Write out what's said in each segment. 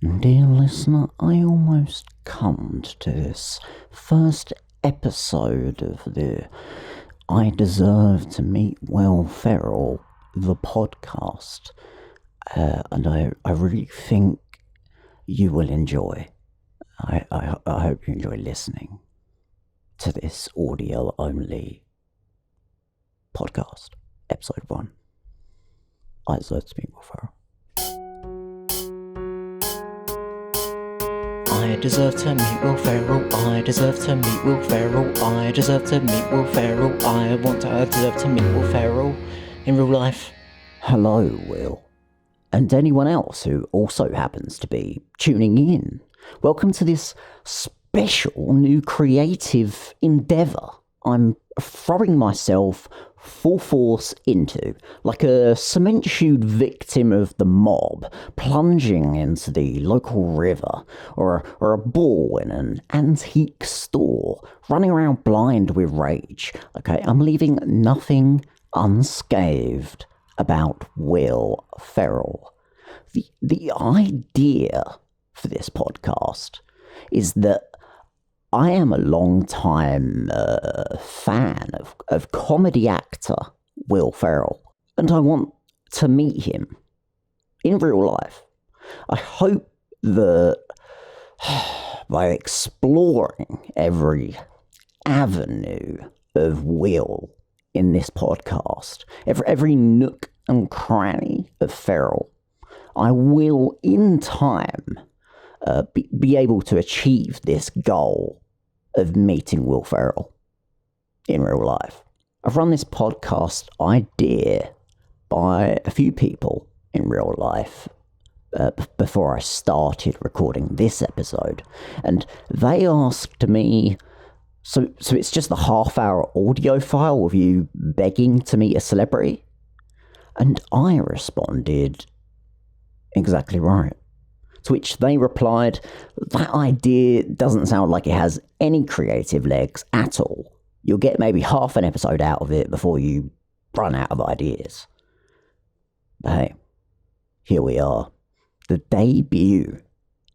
Dear listener, I almost cummed to this first episode of the I Deserve to Meet Will Ferrell, the podcast, and I really think you will enjoy. I hope you enjoy listening to this audio-only podcast, episode 1. I Deserve to Meet Will Ferrell. I deserve to meet Will Ferrell, I deserve to meet Will Ferrell, I deserve to meet Will Ferrell, I deserve to meet Will Ferrell in real life. Hello, Will. And anyone else who also happens to be tuning in. Welcome to this special new creative endeavour I'm throwing myself full force into, like a cement-shoed victim of the mob, plunging into the local river, or a ball in an antique store, running around blind with rage. Okay, I'm leaving nothing unscathed about Will Ferrell. The idea for this podcast is that I am a long-time fan of comedy actor Will Ferrell, and I want to meet him in real life. I hope that by exploring every avenue of Will in this podcast, every nook and cranny of Ferrell, I will in time be able to achieve this goal of meeting Will Ferrell in real life. I've run this podcast idea by a few people in real life before I started recording this episode, and they asked me, so it's just the half-hour audio file of you begging to meet a celebrity? And I responded, exactly right. To which they replied, that idea doesn't sound like it has any creative legs at all. You'll get maybe half an episode out of it before you run out of ideas. But hey, here we are. The debut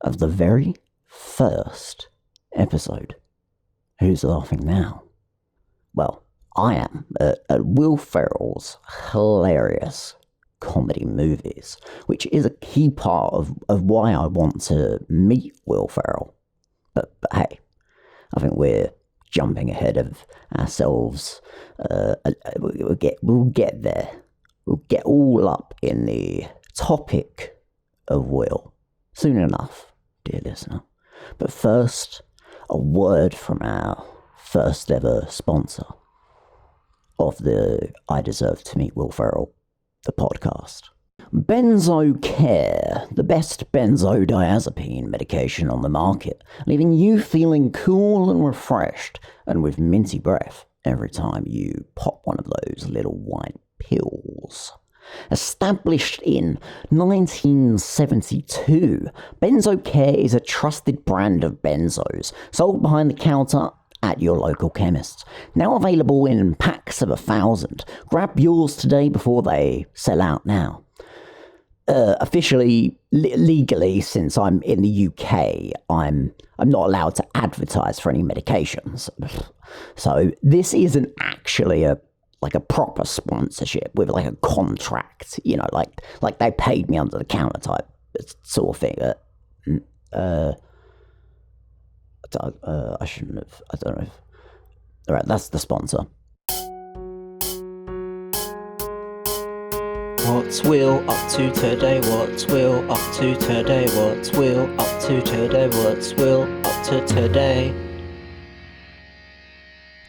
of the very first episode. Who's laughing now? Well, I am at Will Ferrell's hilarious comedy movies, which is a key part of why I want to meet Will Ferrell. But hey, I think we're jumping ahead of ourselves. We'll get there. We'll get all up in the topic of Will soon enough, dear listener. But first, a word from our first ever sponsor of the I Deserve to Meet Will Ferrell, the podcast. Benzo Care, the best benzodiazepine medication on the market, leaving you feeling cool and refreshed and with minty breath every time you pop one of those little white pills. Established in 1972, Benzo Care is a trusted brand of benzos, sold behind the counter at your local chemists. Now available in packs of 1,000. Grab yours today before they sell out now. Officially, legally, since I'm in the UK, I'm not allowed to advertise for any medications. So this isn't actually a proper sponsorship with like a contract, you know, like they paid me under the counter type sort of thing. I shouldn't have. I don't know if... Alright, that's the sponsor. What's Will up to today? What's Will up to today? What's Will up to today? What's Will up to today?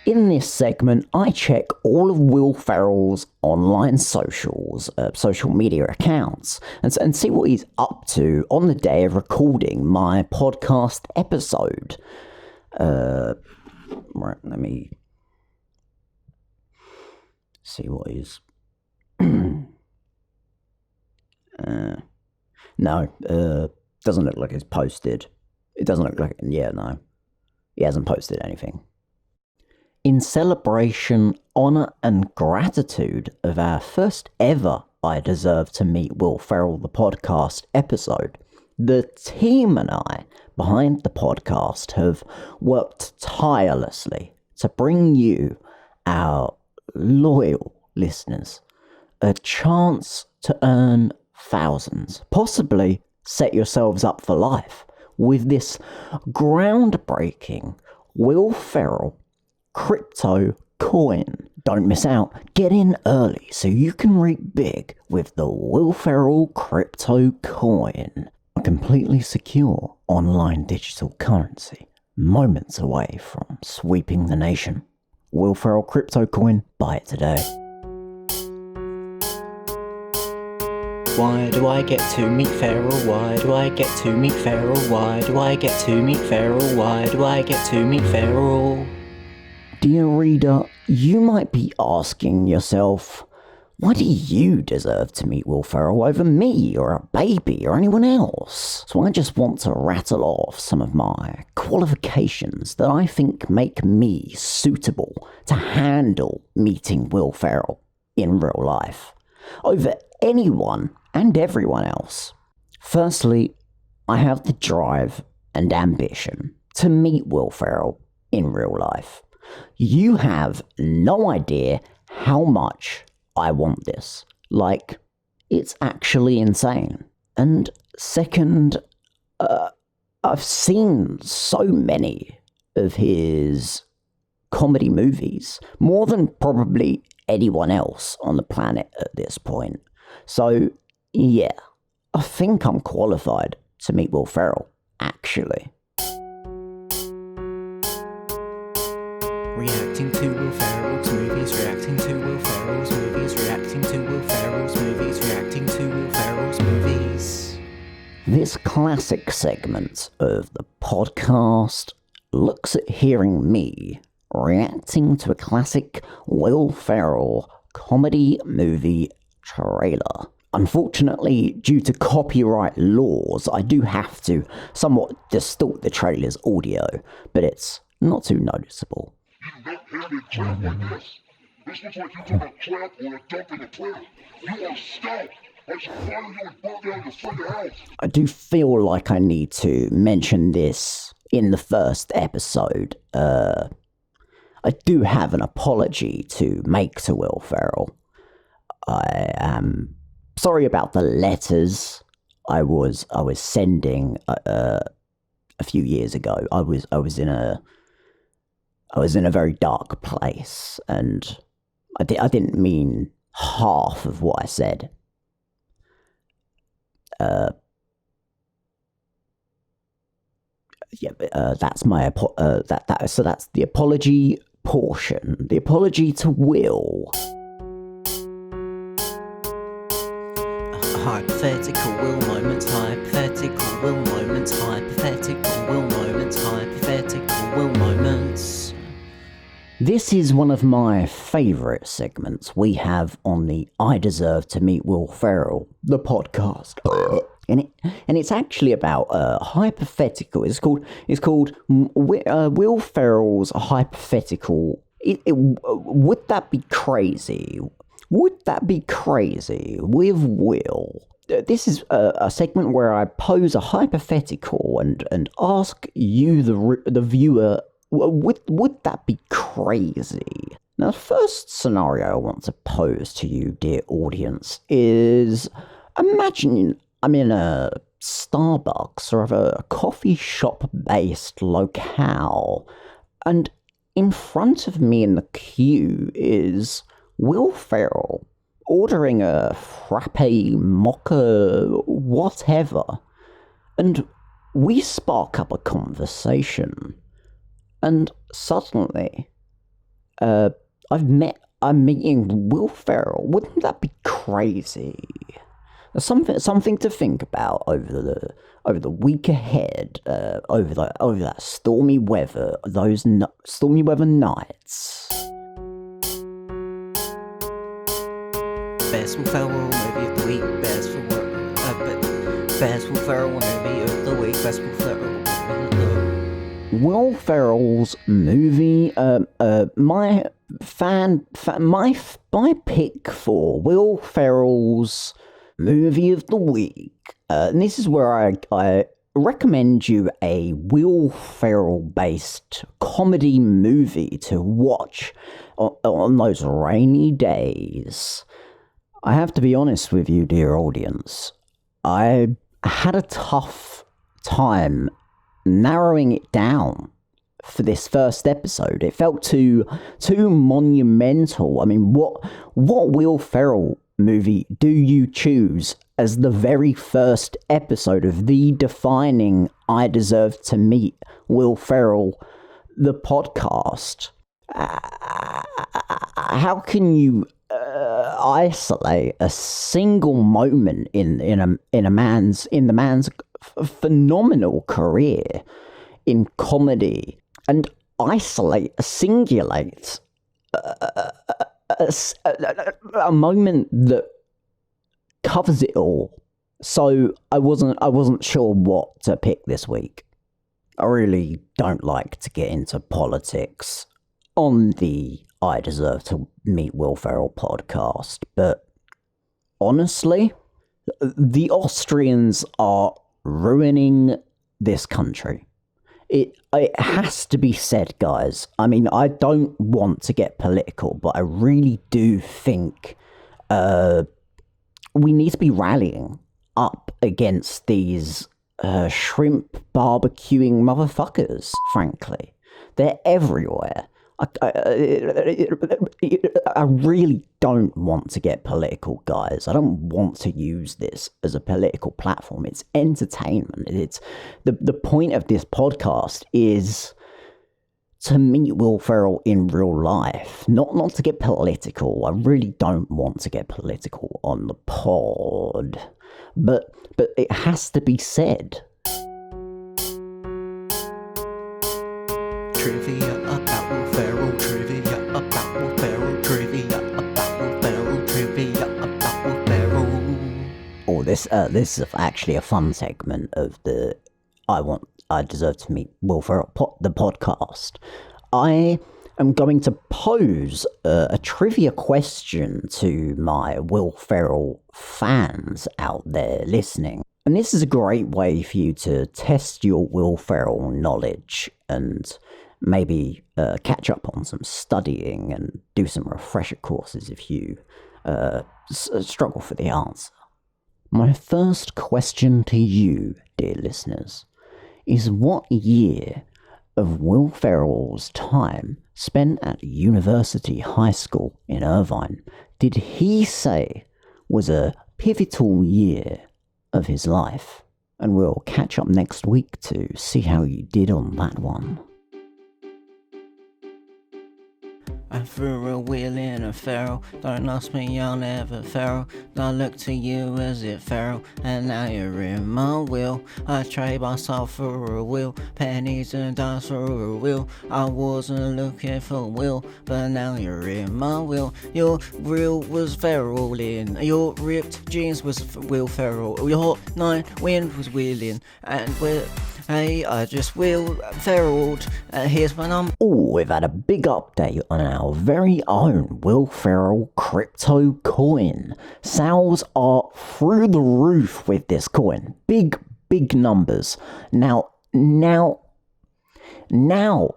In this segment, I check all of Will Ferrell's online socials, social media accounts, and see what he's up to on the day of recording my podcast episode. Right, let me see what he's... No, doesn't look like it's posted. It doesn't look like... Yeah, no. He hasn't posted anything. In celebration, honour and gratitude of our first ever I Deserve to Meet Will Ferrell the podcast episode, The team and I behind the podcast have worked tirelessly to bring you, our loyal listeners, a chance to earn thousands, possibly set yourselves up for life with this groundbreaking Will Ferrell crypto coin. Don't miss out. Get in early so you can reap big with the Will Ferrell crypto coin. A completely secure online digital currency, moments away from sweeping the nation. Will Ferrell crypto coin, buy it today. Why do I get to meet Ferrell? Why do I get to meet Ferrell? Why do I get to meet Ferrell? Why do I get to meet Ferrell? Dear reader, you might be asking yourself, why do you deserve to meet Will Ferrell over me or a baby or anyone else? So I just want to rattle off some of my qualifications that I think make me suitable to handle meeting Will Ferrell in real life over anyone and everyone else. Firstly, I have the drive and ambition to meet Will Ferrell in real life. You have no idea how much I want this. Like, it's actually insane. And second, I've seen so many of his comedy movies, more than probably anyone else on the planet at this point. So, yeah, I think I'm qualified to meet Will Ferrell, actually. Reacting to Will Ferrell's movies, reacting to Will Ferrell's movies, reacting to Will Ferrell's movies, reacting to Will Ferrell's movies. This classic segment of the podcast looks at hearing me reacting to a classic Will Ferrell comedy movie trailer. Unfortunately, due to copyright laws, I do have to somewhat distort the trailer's audio, but it's not too noticeable. You do not have a clap like this. This looks like you took a clap or a dump in a toilet. You are stout. I should fire you and burn down your friggin' house. I do feel like I need to mention this in the first episode. I do have an apology to make to Will Ferrell. I am sorry about the letters I was sending a few years ago. I was in a very dark place, and I didn't mean half of what I said. That's my so that's the apology portion. The apology to Will. Hypothetical Will moments, hypothetical Will moments, hypothetical Will moments, hypothetical Will moments. This is one of my favourite segments we have on the I Deserve to Meet Will Ferrell, the podcast. And it's actually about hypothetical. It's called Will Ferrell's hypothetical. Would that be crazy? Would that be crazy with Will? This is a segment where I pose a hypothetical and ask you, the viewer, would that be crazy? Now, the first scenario I want to pose to you, dear audience, is imagine I'm in a Starbucks or a coffee shop-based locale, and in front of me in the queue is Will Ferrell ordering a frappe, mocha, whatever, and we spark up a conversation, and suddenly, I'm meeting Will Ferrell. Wouldn't that be crazy? Something to think about over the week ahead, over that stormy weather, those stormy weather nights. Best Will Ferrell movie of the week. Best Will Ferrell movie of the week. Best Will Ferrell movie of the week. Will Ferrell's movie. My pick for Will Ferrell's movie of the week. And this is where I recommend you a Will Ferrell-based comedy movie to watch on those rainy days. I have to be honest with you, dear audience. I had a tough time narrowing it down for this first episode. It felt too monumental. I mean, what Will Ferrell movie do you choose as the very first episode of the defining I Deserve to Meet Will Ferrell, the podcast? How can you isolate a single moment in the man's phenomenal career in comedy and singulate a moment that covers it all? So I wasn't sure what to pick this week. I really don't like to get into politics on the I Deserve to Meet Will Ferrell podcast, but honestly, the Austrians are ruining this country. It has to be said, guys. I mean, I don't want to get political, but I really do think we need to be rallying up against these shrimp barbecuing motherfuckers, frankly. They're everywhere. I really don't want to get political, guys. I don't want to use this as a political platform. It's entertainment. It's the point of this podcast is to meet Will Ferrell in real life, not to get political. I really don't want to get political on the pod, but it has to be said. Trivia about Will Ferrell, trivia about Will Ferrell, trivia about Will Ferrell, trivia about Will Ferrell. Oh, this is actually a fun segment of the I Deserve to Meet Will Ferrell the podcast. I am going to pose a trivia question to my Will Ferrell fans out there listening. And this is a great way for you to test your Will Ferrell knowledge and maybe catch up on some studying and do some refresher courses if you struggle for the answer. My first question to you, dear listeners, is what year of Will Ferrell's time spent at University High School in Irvine did he say was a pivotal year of his life? And we'll catch up next week to see how you did on that one. I threw a wheel in a Ferrell, don't ask me, I'll never Ferrell. I look to you as it Ferrell, and now you're in my wheel. I trade myself for a wheel, pennies and dimes for a wheel. I wasn't looking for Will, but now you're in my wheel. Your reel was Ferrell in, your ripped jeans was Will Ferrell, your 9 wind was wheeling, and hey, I just Will Ferrelled. Here's my number. Oh, we've had a big update on our very own Will Ferrell crypto coin. Sales are through the roof with this coin. Big numbers. Now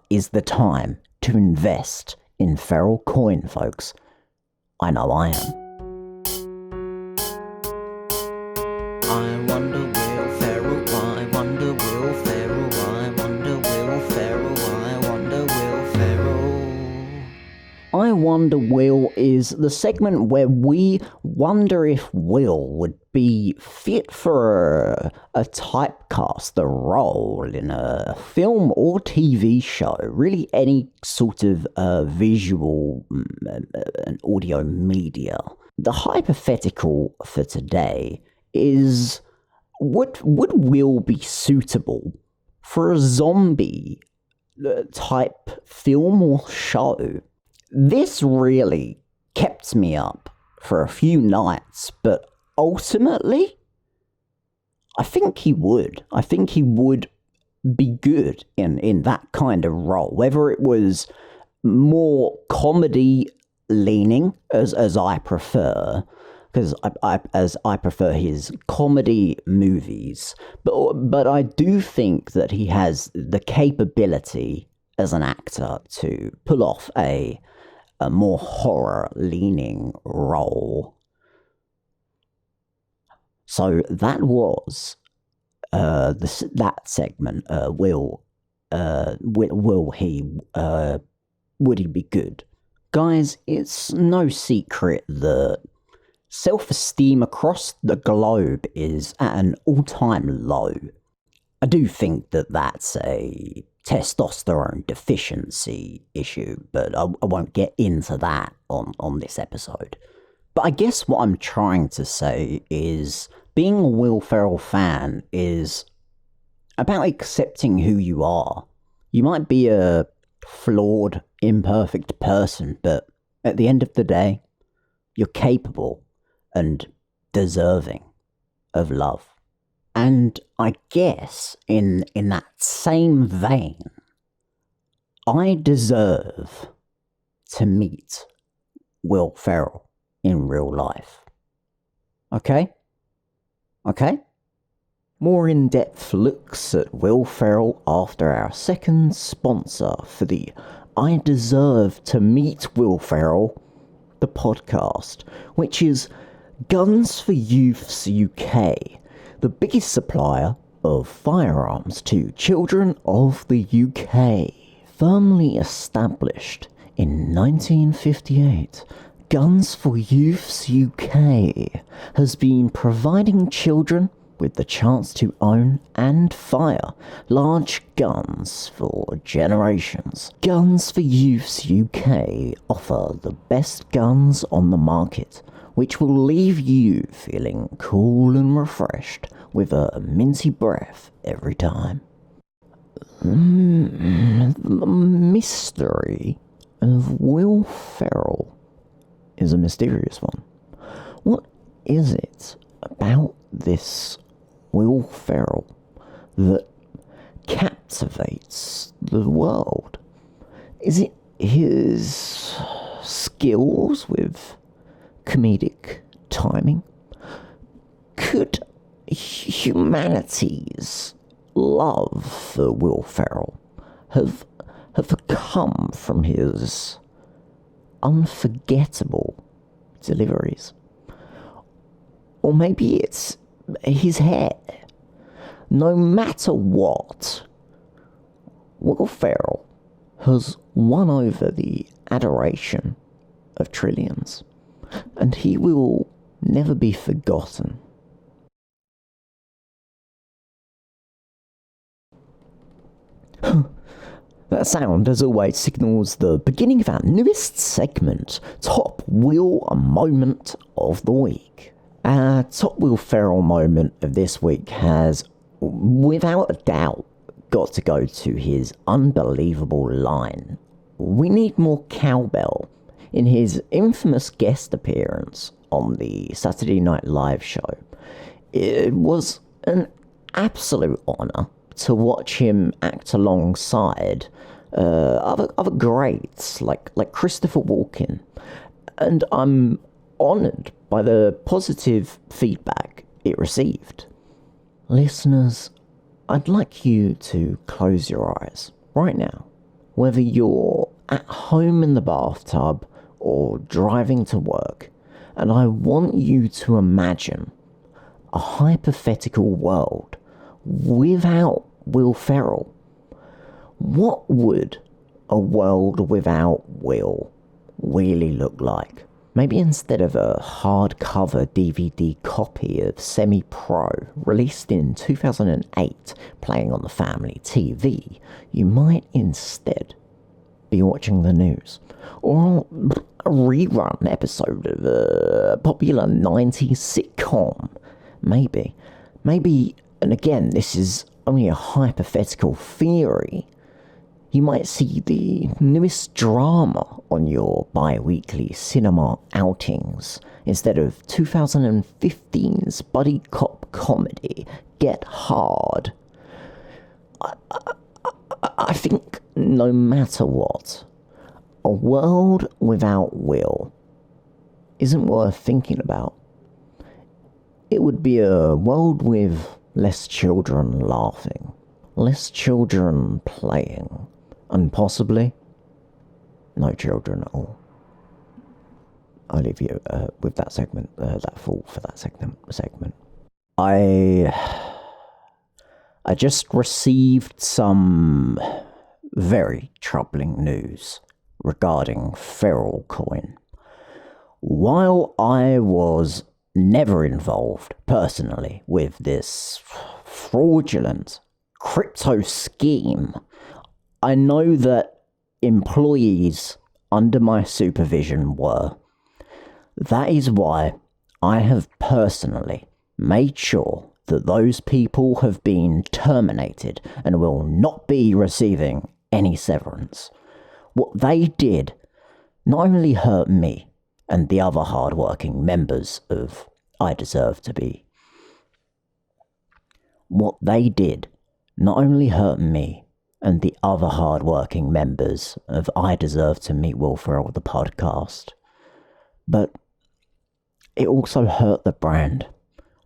is the time to invest in Ferrell coin, folks. I know I am. I wonder Will Ferrell, I wonder Will Ferrell, I wonder Will Ferrell, I wonder Will Ferrell. I Wonder Will is the segment where we wonder if Will would be fit for a typecast, a role in a film or TV show, really any sort of visual and audio media. The hypothetical for today is, would Will be suitable for a zombie type film or show? This really kept me up for a few nights, but ultimately, I think he would. I think he would be good in that kind of role, whether it was more comedy leaning, as I prefer, because as I prefer his comedy movies, but I do think that he has the capability as an actor to pull off a more horror-leaning role. So that was that segment. Would he be good? Guys, it's no secret that self-esteem across the globe is at an all-time low. I do think that that's a testosterone deficiency issue, but I won't get into that on this episode. But I guess what I'm trying to say is being a Will Ferrell fan is about accepting who you are. You might be a flawed, imperfect person, but at the end of the day, you're capable and deserving of love. And I guess in that same vein, I deserve to meet Will Ferrell in real life. Okay? More in-depth looks at Will Ferrell after our second sponsor for the I Deserve to Meet Will Ferrell, the podcast, which is Guns for Youths UK, the biggest supplier of firearms to children of the UK. Firmly established in 1958, Guns for Youths UK has been providing children with the chance to own and fire large guns for generations. Guns for Youths UK offer the best guns on the market, which will leave you feeling cool and refreshed with a minty breath every time. The mystery of Will Ferrell is a mysterious one. What is it about this Will Ferrell that captivates the world? Is it his skills with comedic timing? Could humanity's love for Will Ferrell have come from his unforgettable deliveries? Or maybe it's his hair. No matter what, Will Ferrell has won over the adoration of trillions, and he will never be forgotten. That sound, as always, signals the beginning of our newest segment, Top Will Moment of the Week. Our Top Will Ferrell moment of this week has, without a doubt, got to go to his unbelievable line, "We need more cowbell," in his infamous guest appearance on the Saturday Night Live show. It was an absolute honour to watch him act alongside other greats like Christopher Walken, and I'm honoured by the positive feedback it received. Listeners, I'd like you to close your eyes right now, whether you're at home in the bathtub or driving to work, and I want you to imagine a hypothetical world without Will Ferrell. What would a world without Will really look like? Maybe instead of a hardcover DVD copy of Semi-Pro released in 2008 playing on the family TV, you might instead be watching the news, or a rerun episode of a popular 90s sitcom. Maybe, and again, this is only a hypothetical theory, you might see the newest drama on your bi-weekly cinema outings instead of 2015's buddy cop comedy Get Hard. I think no matter what, a world without Will isn't worth thinking about. It would be a world with less children laughing, less children playing, and possibly no children at all. I'll leave you with that segment, that thought for that segment. I just received some very troubling news regarding Ferrell coin. While I was never involved personally with this fraudulent crypto scheme, I know that employees under my supervision were. That is why I have personally made sure that those people have been terminated and will not be receiving any severance. What they did not only hurt me and the other hard-working members of I Deserve to Be. What they did not only hurt me and the other hard-working members of I Deserve to Meet Will Ferrell, the podcast, but it also hurt the brand.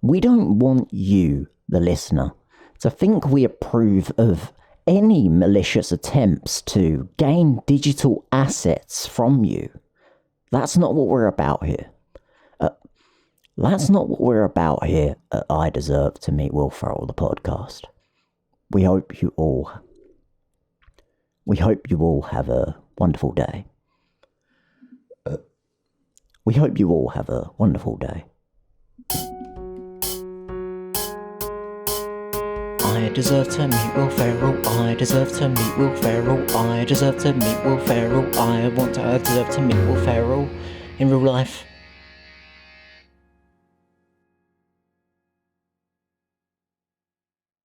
We don't want you, the listener, to think we approve of any malicious attempts to gain digital assets from you. That's not what we're about here. That's not what we're about here at I Deserve to Meet Will Ferrell, the podcast. We hope you all have a wonderful day. We hope you all have a wonderful day. I deserve to meet Will Ferrell. I deserve to meet Will Ferrell. I deserve to meet Will Ferrell. I deserve to meet Will Ferrell in real life.